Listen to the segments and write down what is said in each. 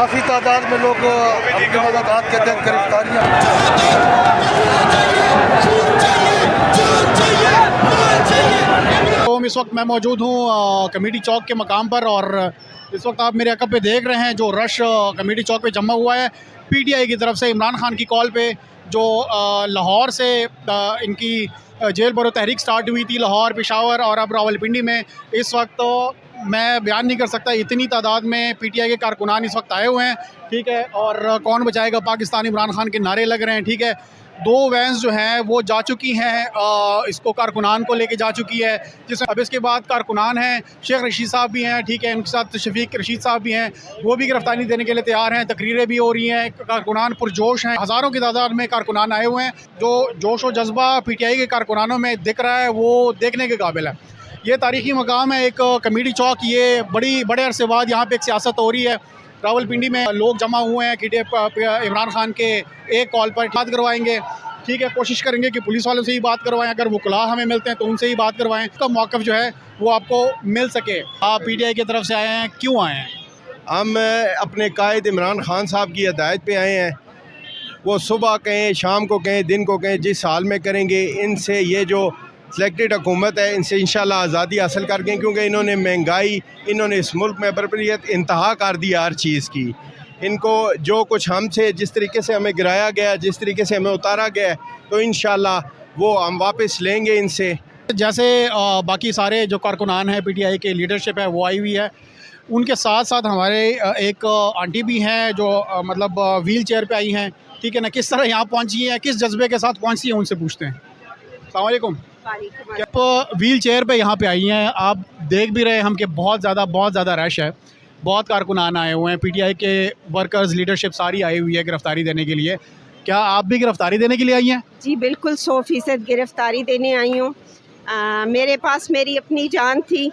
काफ़ी तादाद में लोग अपनी मददात के तहत गिरफ्तारियाँ। तो इस वक्त मैं मौजूद हूँ कमेटी चौक के मकाम पर, और इस वक्त आप मेरे अकब पे देख रहे हैं जो रश कमेटी चौक पे जमा हुआ है पीटीआई की तरफ से इमरान खान की कॉल पे, जो लाहौर से इनकी जेल भरो तहरीक स्टार्ट हुई थी, लाहौर, पेशावर और अब रावलपिंडी में। इस वक्त तो मैं बयान नहीं कर सकता, इतनी तादाद में पीटीआई के कारकुनान इस वक्त आए हुए हैं, ठीक है। और कौन बचाएगा पाकिस्तान, इमरान खान के नारे लग रहे हैं, ठीक है। 2 वैन्स जो हैं वो जा चुकी हैं, इसको कारकुनान को लेके जा चुकी है, जिसमें अब इसके बाद कारकुनान हैं, शेख रशीद साहब भी हैं, ठीक है, उनके साथ शफीक रशीद साहब भी हैं, वो भी गिरफ्तारी देने के लिए तैयार हैं। तकरीरें भी हो रही हैं, कारकुनान पुरजोश हैं, हज़ारों की तादाद में कारकुनान आए हुए हैं। जो जोश व जज्बा पीटीआई के कारकुनानों में दिख रहा है वो देखने के काबिल है। ये तारीख़ी मकाम है एक कमेटी चौक, ये बड़े अरसे बाद यहाँ पर एक सियासत हो रही है। रावलपिंडी में लोग जमा हुए हैं कि इमरान खान के एक कॉल पर बात करवाएंगे, ठीक है। कोशिश करेंगे कि पुलिस वालों से ही बात करवाएं, अगर वकला हमें मिलते हैं तो उनसे ही बात करवाएं, उसका मौक़िफ़ जो है वो आपको मिल सके। आप पीटीआई की तरफ से आए हैं, क्यों आए हैं? हम अपने कायद इमरान खान साहब की हिदायत पे आए हैं। वो सुबह कहें, शाम को कहें, दिन को कहें, जिस हाल में करेंगे। इनसे ये जो सिलेक्टेड हुकूमत है, इनसे इंशाल्लाह आज़ादी हासिल करके, क्योंकि इन्होंने महंगाई, इन्होंने इस मुल्क में बरपरियत इंतहा कर दी हर चीज़ की। इनको जो कुछ हमसे, जिस तरीके से हमें गिराया गया, जिस तरीके से हमें उतारा गया, तो इंशाल्लाह वो हम वापस लेंगे इनसे। जैसे बाकी सारे जो कारकुनान हैं, पीटीआई के लीडरशिप है वो आई हुई है, उनके साथ साथ हमारे एक आंटी भी हैं जो मतलब व्हील चेयर पे आई हैं, ठीक है ना। किस तरह यहाँ पहुँची हैं, किस जज्बे के साथ पहुँची हैं, उनसे पूछते हैं। अस्सलाम वालेकुम। आप व्हील चेयर पे यहाँ पे आई हैं, आप देख भी रहे हैं हम कि बहुत ज़्यादा रश है, बहुत कारकुनान आए हुए हैं, पीटीआई के वर्कर्स, लीडरशिप सारी आई हुई है गिरफ्तारी देने के लिए। क्या आप भी गिरफ्तारी देने के लिए आई हैं? जी बिल्कुल, 100% गिरफ्तारी देने आई हूँ। मेरे पास मेरी अपनी जान थी,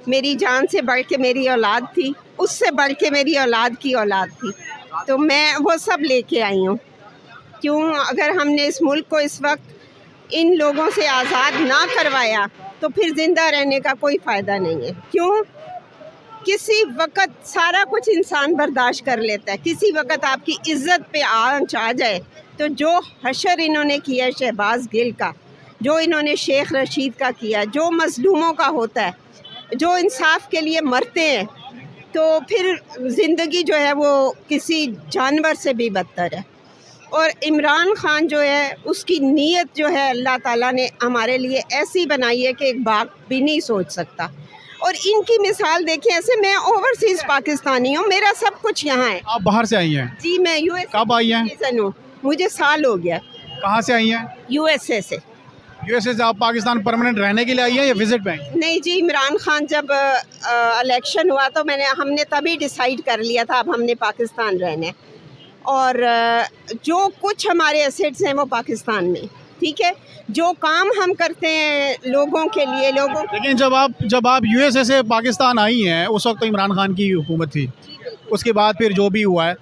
मेरी जान से बढ़ के मेरी औलाद थी, उससे बढ़ के मेरी औलाद की औलाद थी, तो मैं वो सब लेके आई हूँ। क्यों, अगर हमने इस मुल्क को इस वक्त इन लोगों से आज़ाद ना करवाया तो फिर ज़िंदा रहने का कोई फ़ायदा नहीं है। क्यों, किसी वक्त सारा कुछ इंसान बर्दाश्त कर लेता है, किसी वक्त आपकी इज़्ज़त पे आंच आ जाए तो जो हशर इन्होंने किया शहबाज गिल का, जो इन्होंने शेख रशीद का किया, जो मज़लूमों का होता है, जो इंसाफ के लिए मरते हैं, तो फिर ज़िंदगी जो है वो किसी जानवर से भी बदतर है। और इमरान खान जो है, उसकी नीयत जो है अल्लाह ताला ने हमारे लिए ऐसी बनाई है कि एक बाप भी नहीं सोच सकता। और इनकी मिसाल देखें, ऐसे मैं ओवरसीज़ पाकिस्तानी हूँ, मेरा सब कुछ यहाँ है। आप बाहर से आई हैं? जी, मैं यूएस कब आई हैं? सिटीजन हूँ, मुझे साल हो गया। कहाँ से आई हैं? यूएसए से। यूएसए से आप पाकिस्तान परमानेंट रहने के लिए आई हैं या विजिट में? नहीं जी, इमरान खान जब इलेक्शन हुआ तो हमने तभी डिसाइड कर लिया था अब हमने पाकिस्तान रहना है, और जो कुछ हमारे एसेट्स हैं वो पाकिस्तान में, ठीक है। जो काम हम करते हैं लोगों के लिए, लेकिन जब आप यूएसए से पाकिस्तान आई हैं, उस वक्त तो इमरान खान की हुकूमत थी, उसके बाद फिर जो भी हुआ है,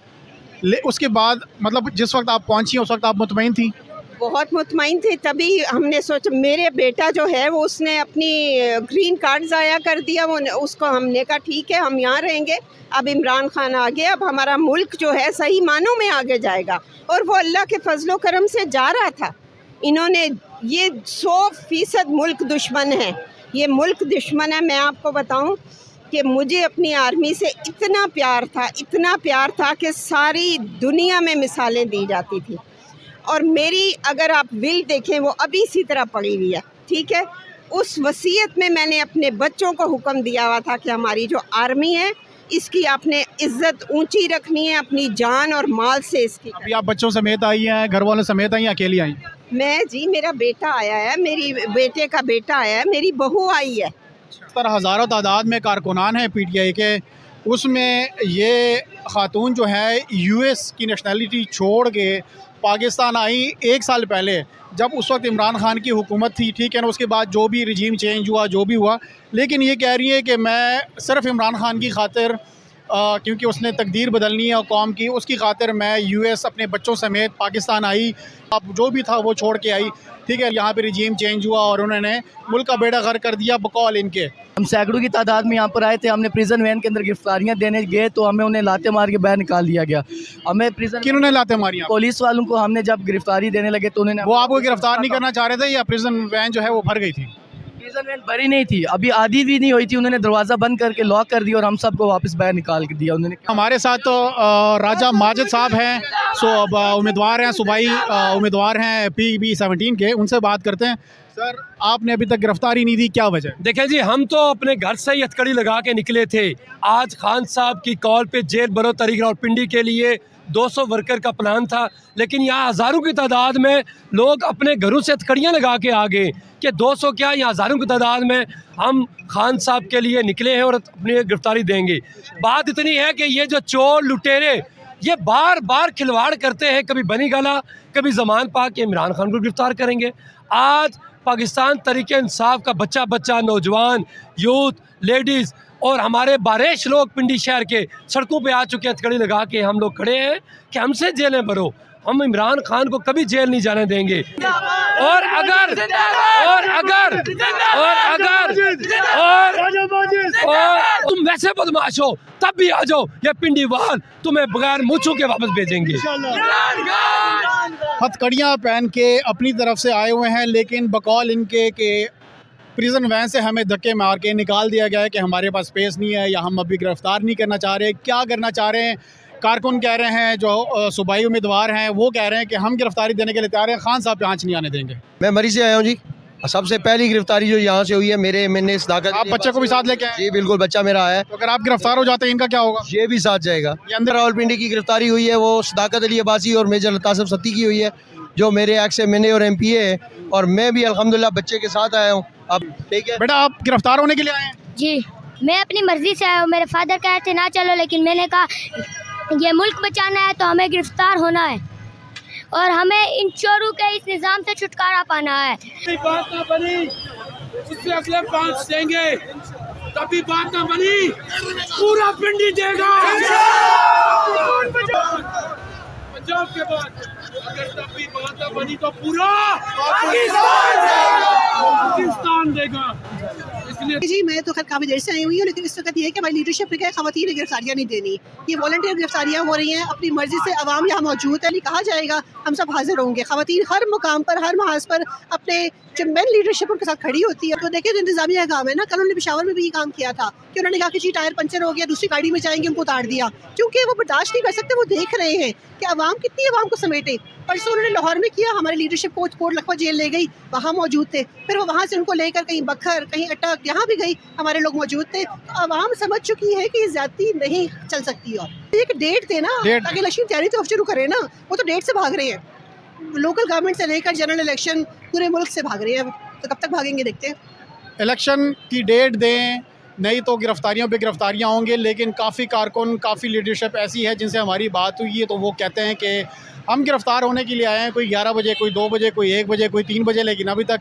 उसके बाद मतलब जिस वक्त आप पहुंची उस वक्त आप मुतमईन थी? बहुत मुतमईन थे। तभी हमने सोचा, मेरे बेटा जो है वो उसने अपनी ग्रीन कार्ड ज़ाया कर दिया, वो उसको हमने कहा ठीक है हम यहाँ रहेंगे। अब इमरान खान आ गया, अब हमारा मुल्क जो है सही मानों में आगे जाएगा, और वो अल्लाह के फजलो करम से जा रहा था। इन्होंने ये 100% मुल्क दुश्मन है, ये मुल्क दुश्मन है। मैं आपको बताऊं कि मुझे अपनी आर्मी से इतना प्यार था कि सारी दुनिया में मिसालें दी जाती थी, और मेरी अगर आप विल देखें वो अभी इसी तरह पड़ी हुई है, ठीक है। उस वसीयत में मैंने अपने बच्चों को हुक्म दिया हुआ था कि हमारी जो आर्मी है इसकी आपने इज्जत ऊंची रखनी है, अपनी जान और माल से इसकी। अभी आप बच्चों समेत आई हैं, घर वालों समेत आई हैं, अकेली आई? मैं जी, मेरा बेटा आया है, मेरी बेटे का बेटा आया है, मेरी बहू आई है। पर हज़ारों तादाद में कारकुनान हैं पीटीआई के, उसमें ये खातून जो है यूएस की नेशनलिटी छोड़ के पाकिस्तान आई 1 साल पहले, जब उस वक्त इमरान खान की हुकूमत थी, ठीक है ना। उसके बाद जो भी रिजीम चेंज हुआ, जो भी हुआ, लेकिन ये कह रही है कि मैं सिर्फ इमरान खान की खातिर क्योंकि उसने तकदीर बदलनी है और कौम की, उसकी खातिर मैं यूएस अपने बच्चों समेत पाकिस्तान आई। अब जो भी था वो छोड़ के आई, ठीक है। यहाँ पे रिजीम चेंज हुआ और उन्होंने मुल्क का बेड़ा गर्क कर दिया बकौल इनके। हम सैकड़ों की तादाद में यहाँ पर आए थे। हमने प्रिजन वैन के अंदर गिरफ्तारियाँ देने गए तो हमें उन्हें लाते मार के बाहर निकाल दिया गया। हमें प्रिजन किन्होंने लाते मारी? पुलिस वालों को हमने जब गिरफ्तारी देने लगे तो उन्होंने वो आपको गिरफ्तार नहीं करना चाह रहे थे या प्रिजन वैन जो है वो भर गई थी? प्रिजन वैन भरी नहीं थी, अभी आधी भी नहीं हुई थी। उन्होंने दरवाज़ा बंद करके लॉक कर दिया और हम सबको वापस बाहर निकाल के दिया उन्होंने। हमारे साथ तो राजा माजिद साहब हैं, सो अब उम्मीदवार हैं, सूबाई उम्मीदवार हैं PB17 के। उनसे बात करते हैं। सर, आपने अभी तक गिरफ्तारी नहीं दी, क्या वजह? देखें जी, हम तो अपने घर से ही हथकड़ी लगा के निकले थे। आज खान साहब की कॉल पे जेल बरो तरीक रावलपिंडी के लिए 200 वर्कर का प्लान था, लेकिन यहाँ हज़ारों की तादाद में लोग अपने घरों से हथकड़ियाँ लगा के आ गए कि 200 क्या, यहाँ हज़ारों की तादाद में हम खान साहब के लिए निकले हैं और अपनी गिरफ्तारी देंगे। बात इतनी है कि ये जो चोर लुटेरे ये बार बार खिलवाड़ करते हैं, कभी बनी गला, कभी ज़मान पा के इमरान खान को गिरफ्तार करेंगे। आज पाकिस्तान तरीके इंसाफ का बच्चा बच्चा, नौजवान, यूथ, लेडीज़ और हमारे बारिश लोग पिंडी शहर के सड़कों पे आ चुके हैं, हथकड़ी लगा के हम लोग खड़े हैं कि हमसे जेलें भरो। हम इमरान खान को कभी जेल नहीं जाने देंगे। और अगर तुम वैसे बदमाश हो तब भी आ जाओ, ये पिंडी वाल तुम्हें बगैर मुँह के वापस भेजेंगे। हथकड़ियाँ पहन के अपनी तरफ से आए हुए हैं, लेकिन बकौल इनके के प्रिजन वैन से हमें धक्के मार के निकाल दिया गया है कि हमारे पास स्पेस नहीं है या हम अभी गिरफ्तार नहीं करना चाह रहे। क्या करना चाह रहे हैं? कारकुन कह रहे हैं, जो सूबाई उम्मीदवार हैं वो कह रहे हैं कि हम गिरफ्तारी देने के लिए तैयार हैं, खान साहब पे आँच नहीं आने देंगे। मैं मरी से आया हूँ जी। सबसे पहली गिरफ्तारी जो यहाँ से हुई है, मैंने सदाकत। आप बच्चे को भी साथ लेके आए? जी बिल्कुल, बच्चा मेरा है। तो अगर आप गिरफ्तार हो जाते हैं इनका क्या होगा? ये भी साथ जाएगा। ये अंदर रावलपिंडी की गिरफ्तारी हुई है, वो सदाकत अली अब्बासी और मेजर लतासफ सत्ती की हुई है, जो मेरे एक्स MNA और MPA है, और मैं भी अल्हम्दुलिल्लाह बच्चे के साथ आया हूँ। अब ठीक है बेटा, आप गिरफ्तार होने के लिए आए हैं? जी, मैं अपनी मर्जी से आया हूँ। मेरे फादर कह रहे थे ना चलो, लेकिन मैंने कहा ये मुल्क बचाना है तो हमें गिरफ्तार होना है और हमें इन चोरों के इस निज़ाम से छुटकारा पाना है। बात ना बनी उससे अगले 5 देंगे, तभी बात ना बनी पूरा पिंडी देगा। पंजाब के बाद अगर तब भी बात ना बनी तो पूरा पाकिस्तान देगा। जी, मैं तो खैर काफ़ी देर से आई हुई हूँ, लेकिन इस वक्त ये है कि हमारी लीडरशिप में क्या ख़वातीन ने गिरफ्तारियाँ नहीं देनी। ये वॉलंटियर गिरफ्तारियाँ हो रही हैं, अपनी मर्जी से अवाम यहाँ मौजूद है, नहीं कहा जाएगा हम सब हाजिर होंगे। ख़वातीन हर मुकाम पर, हर महाज पर अपने जो मेन लीडरशिप उनके साथ खड़ी होती है। तो देखिए, जो इंतजामिया काम है ना, कल उन्होंने पेशावर में भी ये काम किया था कि उन्होंने कहा कि जी टायर पंचर हो गया, दूसरी गाड़ी में जाएंगे, उनको उतार दिया, क्योंकि वो बर्दाश्त नहीं कर सकते। वो देख रहे हैं कि अवाम कितनी अवाम को समेटे। परसों उन्होंने लाहौर में किया, हमारी लीडरशिप को कोट लखवा जेल ले गई, वहाँ मौजूद थे। फिर वो वहाँ से उनको लेकर कहीं बखर, कहीं अटक, यहाँ भी गई, हमारे लोग मौजूद थे। तो अवाम समझ चुकी है कि ज्यादती नहीं चल सकती। और एक डेट थे ना, ताकि इलेक्शन तैयारी तो शुरू करें ना, वो तो डेट से भाग रहे हैं। लोकल गवर्नमेंट से लेकर जनरल इलेक्शन पूरे मुल्क से भाग रहे हैं, तो कब तक भागेंगे देखते हैं। इलेक्शन की डेट दें, नहीं तो गिरफ्तारियों पे गिरफ्तारियाँ होंगे। लेकिन काफ़ी कारकुन, काफ़ी लीडरशिप ऐसी है जिनसे हमारी बात हुई है, तो वो कहते हैं कि हम गिरफ़्तार होने के लिए आए हैं। कोई 11 बजे, कोई 2 बजे, कोई 1 बजे, कोई 3 बजे, लेकिन अभी तक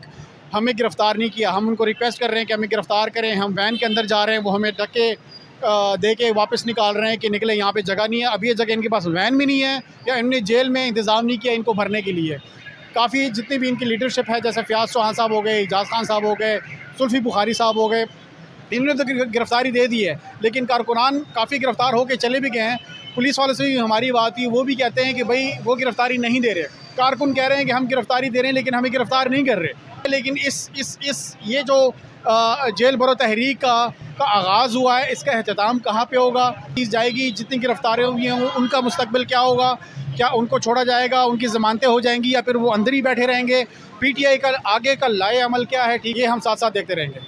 हमें गिरफ़्तार नहीं किया। हम उनको रिक्वेस्ट कर रहे हैं कि हमें गिरफ़्तार करें। हम वैन के अंदर जा रहे हैं, वो हमें धक्के दे के वापस निकाल रहे हैं कि निकले, यहाँ पे जगह नहीं है। अभी ये जगह इनके पास वैन भी नहीं है या इन्होंने जेल में इंतज़ाम नहीं किया इनको भरने के लिए। काफ़ी जितनी भी इनकी लीडरशिप है, जैसे फ़याज़ चौहान साहब हो गए, एजाज़ खान साहब हो गए, जुल्फ़ी बुखारी साहब हो गए, इन्होंने तो गिरफ़्तारी दे दी है, लेकिन कारकुनान काफ़ी गिरफ़्तार होकर चले भी गए हैं। पुलिस वालों से भी हमारी बात हुई, वो भी कहते हैं कि भाई वो गिरफ़्तारी नहीं दे रहे। कारकुन कह रहे हैं कि हम गिरफ़्तारी दे रहे हैं लेकिन हमें गिरफ़्तार नहीं कर रहे। लेकिन ये जो जेल भरो तहरीक का आगाज़ हुआ है, इसका अहतमाम कहाँ पे होगा, की जाएगी, जितनी गिरफ़्तारियाँ हुई हैं उनका मुस्तकबिल क्या होगा, क्या उनको छोड़ा जाएगा, उनकी ज़मानतें हो जाएंगी या फिर वो अंदर ही बैठे रहेंगे। PTI का आगे का लाए अमल क्या है, ठीक है, हम साथ साथ देखते रहेंगे।